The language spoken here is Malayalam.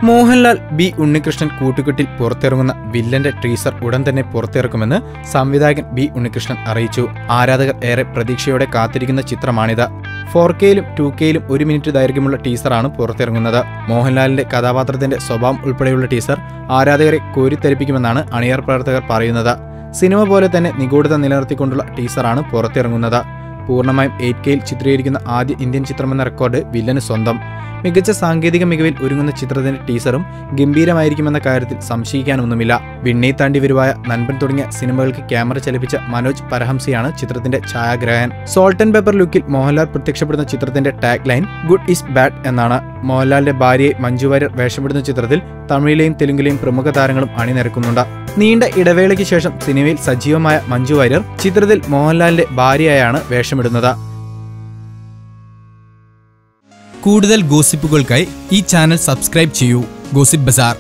മോഹൻലാൽ ബി ഉണ്ണികൃഷ്ണൻ കൂട്ടുകെട്ടിൽ പുറത്തിറങ്ങുന്ന വില്ലന്റെ ടീസർ ഉടൻ തന്നെ പുറത്തിറക്കുമെന്ന് സംവിധായകൻ ബി ഉണ്ണികൃഷ്ണൻ അറിയിച്ചു. ആരാധകർ ഏറെ പ്രതീക്ഷയോടെ കാത്തിരിക്കുന്ന ചിത്രമാണിത്. 4Kയിലും 2Kയിലും 1 മിനിറ്റ് ദൈർഘ്യമുള്ള ടീസറാണ് പുറത്തിറങ്ങുന്നത്. മോഹൻലാലിന്റെ കഥാപാത്രത്തിന്റെ സ്വഭാവം ഉൾപ്പെടെയുള്ള ടീസർ ആരാധകരെ കോരിത്തരിപ്പിക്കുമെന്നാണ് അണിയർ പ്രവർത്തകർ പറയുന്നത്. സിനിമ പോലെ തന്നെ നിഗൂഢത നിലനിർത്തിക്കൊണ്ടുള്ള ടീസറാണ് പുറത്തിറങ്ങുന്നത്. പൂർണ്ണമായും 8Kയിൽ ചിത്രീകരിക്കുന്ന ആദ്യ ഇന്ത്യൻ ചിത്രമെന്ന റെക്കോർഡ് വില്ലന് സ്വന്തം. മികച്ച സാങ്കേതിക മികവിൽ ഒരുങ്ങുന്ന ചിത്രത്തിന്റെ ടീസറും ഗംഭീരമായിരിക്കുമെന്ന കാര്യത്തിൽ സംശയിക്കാനൊന്നുമില്ല. വിണ്ണി താണ്ടി വരുവായ നൻപൻ തുടങ്ങിയ സിനിമകൾക്ക് ക്യാമറ ചലിപ്പിച്ച മനോജ് പരഹംസിയാണ് ചിത്രത്തിന്റെ ഛായാഗ്രാഹകൻ. സോൾട്ട് ആൻഡ് പെപ്പർ ലുക്കിൽ മോഹൻലാൽ പ്രത്യക്ഷപ്പെടുന്ന ചിത്രത്തിന്റെ tag line good is bad എന്നാണ്. മോഹൻലാലിന്റെ ഭാര്യയെ മഞ്ജു വാര്യർ വേഷമിടുന്ന ചിത്രത്തിൽ തമിഴിലെയും തെലുങ്കിലെയും പ്രമുഖ താരങ്ങളും അണിനിരക്കുന്നുണ്ട്. നീണ്ട ഇടവേളയ്ക്ക് ശേഷം സിനിമയിൽ സജീവമായ മഞ്ജു വാര്യർ ചിത്രത്തിൽ മോഹൻലാലിന്റെ ഭാര്യയായാണ് വേഷമിടുന്നത്. കൂടുതൽ ഗോസിപ്പുകൾക്കായി ഈ ചാനൽ സബ്സ്ക്രൈബ് ചെയ്യൂ. ഗോസിപ്പ് ബസാർ.